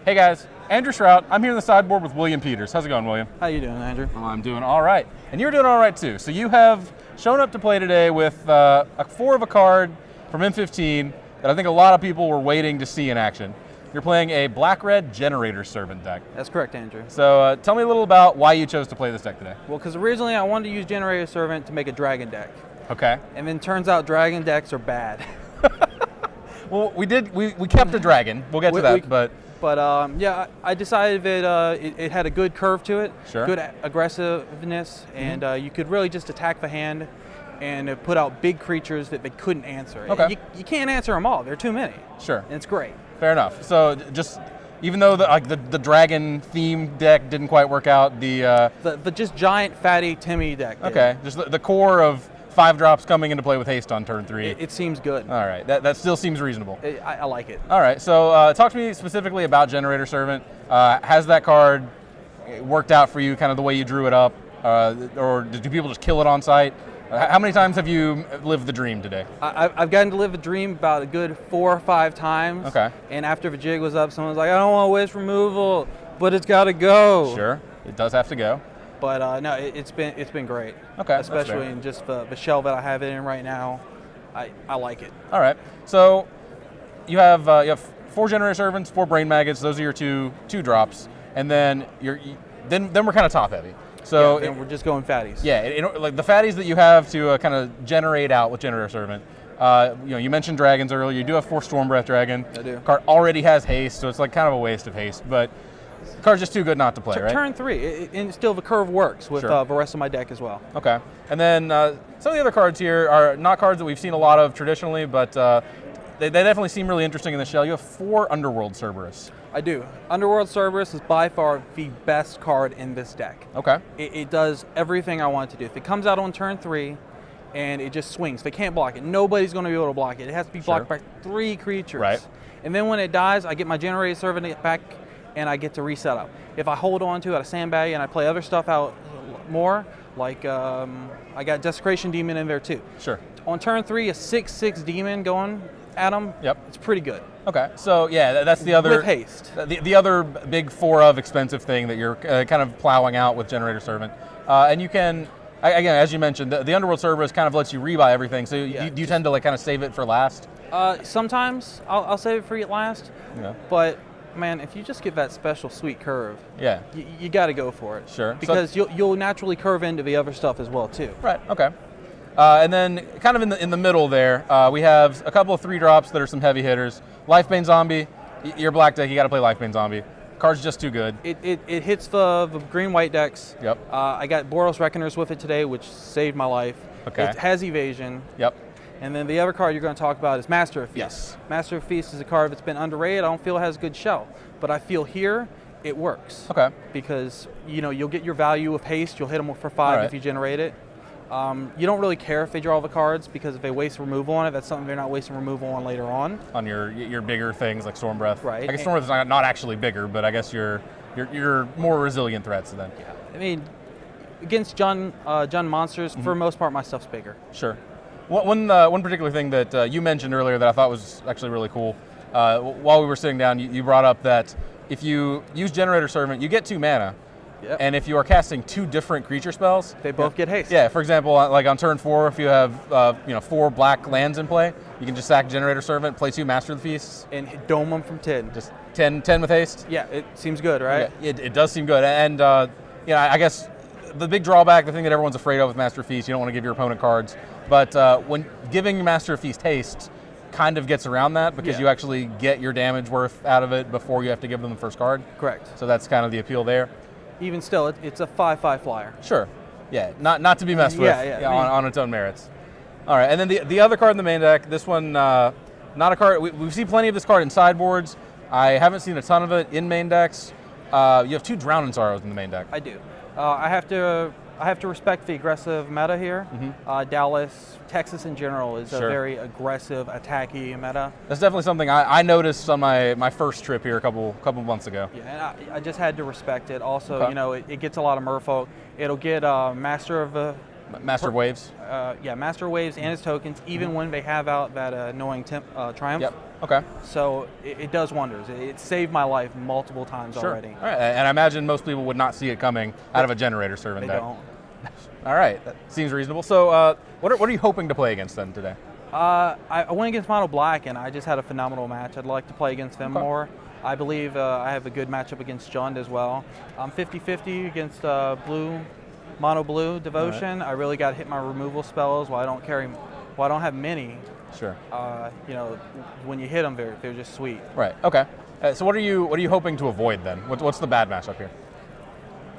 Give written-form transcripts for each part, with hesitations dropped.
Hey guys, Andrew Shrout. I'm here in the sideboard with William Peters. How's it going, William? How you doing, Andrew? Well, I'm doing all right. And you're doing all right too. So you have shown up to play today with a 4 of a card from M15 that I think a lot of people were waiting to see in action. You're playing a black-red Generator Servant deck. That's correct, Andrew. So tell me a little about why you chose to play this deck today. Well, because originally I wanted to use Generator Servant to make a dragon deck. Okay. And then turns out dragon decks are bad. Well, we kept a dragon. We'll get to that, but yeah, I decided that it had a good curve to it, Sure. good aggressiveness, and you could really just attack the hand and put out big creatures that they couldn't answer. Okay. You can't answer them all. There are too many. Sure. And it's great. Fair enough. So just even though the dragon theme deck didn't quite work out, The just giant fatty Timmy deck. okay, just the core of 5 drops coming into play with haste on turn 3. It seems good. All right, that still seems reasonable. I like it. All right, so talk to me specifically about Generator Servant. Has that card worked out for you, kind of the way you drew it up, or do people just kill it on site? How many times have you lived the dream today? I've gotten to live a dream about a good 4 or 5 times. Okay. And after the jig was up, someone's like, I don't want to waste removal, but it's got to go. Sure, it does have to go. But no, it's been great. Okay, that's especially fair. in just the shell that I have it in right now. I like it. All right, so you have 4 Generator Servants, 4 Brain Maggots. Those are your two drops, and then then we're kind of top heavy. So yeah, then we're just going fatties. Yeah, like the fatties that you have to kind of generate out with Generator Servant. You mentioned dragons earlier. You do have 4 Stormbreath Dragon. I do. Card already has haste, so it's like kind of a waste of haste. But the card's just too good not to play, right? Turn 3, and still the curve works with Sure. the rest of my deck as well. Okay, and then some of the other cards here are not cards that we've seen a lot of traditionally, but they definitely seem really interesting in the shell. You have 4 Underworld Cerberus. I do. Underworld Cerberus is by far the best card in this deck. Okay. It does everything I want it to do. If it comes out on turn 3 and it just swings, they can't block it. Nobody's going to be able to block it. It has to be blocked Sure. by 3 creatures. Right. And then when it dies, I get my Generator Servant back and I get to reset up. If I hold on to it, I sandbag and I play other stuff out more, like I got Desecration Demon in there too. Sure. On turn 3, a 6/6 demon going at him. Yep. It's pretty good. Okay, so yeah, that's the other With haste. The other big 4 of expensive thing that you're kind of plowing out with Generator Servant, and you can again, as you mentioned, the Underworld Cerberus kind of lets you rebuy everything. So Yeah, you tend to like kind of save it for last. Sometimes I'll save it for last, Yeah. but man, if you just get that special sweet curve, Yeah. you got to go for it. Sure. Because you'll naturally curve into the other stuff as well too. Right. Okay. And then kind of in the middle there, we have a couple of 3 drops that are some heavy hitters. Lifebane Zombie. Your black deck, you got to play Lifebane Zombie. Card's just too good. It hits the green-white decks. Yep. I got Boros Reckoners with it today, which saved my life. Okay. It has evasion. Yep. And then the other card you're going to talk about is Master of Feast. Yes. Master of Feast is a card that's been underrated. I don't feel it has a good shell, but I feel here it works. Okay. Because you'll get your value of haste. You'll hit them for 5 All right. if you generate it. You don't really care if they draw the cards because if they waste removal on it, that's something they're not wasting removal on later on. On your bigger things like Stormbreath. Right. I guess Stormbreath is not actually bigger, but I guess your more resilient threats then. Yeah. I mean, against Jund monsters, for the most part, my stuff's bigger. Sure. One particular thing that you mentioned earlier that I thought was actually really cool, while we were sitting down, you brought up that if you use Generator Servant, you get 2 mana. Yep. And if you are casting 2 different creature spells, They both get haste. Yeah, for example, like on turn 4, if you have 4 black lands in play, you can just sack Generator Servant, play 2 Master of the Feasts, And dome them from 10. just 10 with haste. Yeah, it seems good, right? Yeah, it does seem good, and I guess the big drawback, the thing that everyone's afraid of with Master of Feast, you don't want to give your opponent cards, but when giving Master of Feast haste kind of gets around that because Yeah. you actually get your damage worth out of it before you have to give them the first card. Correct. So that's kind of the appeal there. Even still, it's a 5/5 flyer. Sure. Yeah, not to be messed with Yeah. on its own merits. All right, and then the other card in the main deck, this one, not a card, we've seen plenty of this card in sideboards. I haven't seen a ton of it in main decks. You have 2 Drowning Sorrows in the main deck. I do. I have to respect the aggressive meta here. Dallas, Texas in general is Sure. a very aggressive, attacky meta. That's definitely something I noticed on my first trip here a couple months ago. Yeah, and I just had to respect it. Also, Okay. it gets a lot of merfolk. It'll get Master of Master Waves. Master Waves and his tokens, even when they have out that annoying Triumph. Yep. Okay. So it does wonders. It saved my life multiple times already. All right. And I imagine most people would not see it coming out of a generator servant They deck. don't. All right, that seems reasonable. So what are you hoping to play against then today? I went against Mono Black, and I just had a phenomenal match. I'd like to play against them more. I believe I have a good matchup against Jund as well. I'm 50-50 against Mono Blue Devotion. Right. I really got to hit my removal spells while I don't have many. Sure. You know, when you hit them, they're just sweet. Right. Okay. So what are you hoping to avoid then? What's the bad matchup here?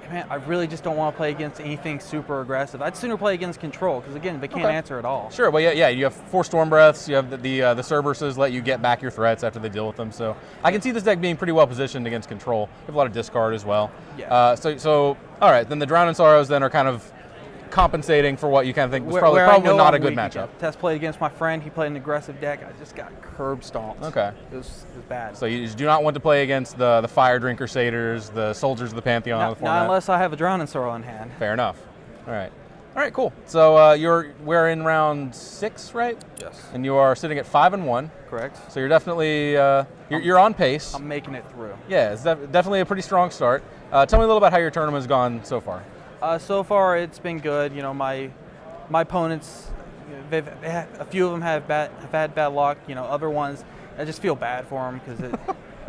Man, I really just don't want to play against anything super aggressive. I'd sooner play against Control, because again, they can't answer at all. Sure. Well, yeah. You have 4 Storm Breaths. You have the Cerberuses let you get back your threats after they deal with them. So I can see this deck being pretty well positioned against Control. You have a lot of discard as well. Yeah. So all right. Then the Drowning Sorrows then are kind of compensating for what you kind of think was probably not a good matchup. Test played against my friend. He played an aggressive deck. I just got curb stomped. Okay. It was bad. So you just do not want to play against the Fire Drinker Satyrs, the Soldiers of the Pantheon of the format. Not unless I have a Drowning Sorrow in hand. Fair enough. All right, cool. So we're in round 6, right? Yes. And you are sitting at 5-1. Correct. So you're definitely you're on pace. I'm making it through. Yeah, it's definitely a pretty strong start. Tell me a little about how your tournament has gone so far. So far, it's been good. You know, my opponents, a few of them have had bad luck. You know, other ones, I just feel bad for them because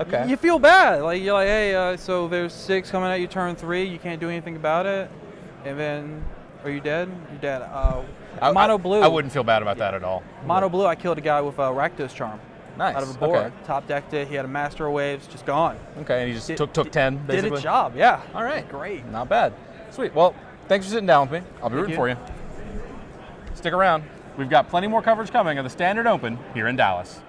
Okay. you feel bad. Like you're like, hey, so there's 6 coming at you turn 3. You can't do anything about it, and then are you dead? You're dead. Mono Blue. I wouldn't feel bad about that at all. Mono Blue. I killed a guy with Rakdos Charm. Nice. Out of a board. Okay. Top decked it. He had a Master of Waves, just gone. Okay, and he just took 10 basically. Did its job. Yeah. All right. Great. Not bad. Sweet. Well, thanks for sitting down with me. I'll be rooting for you. Stick around. We've got plenty more coverage coming of the Standard Open here in Dallas.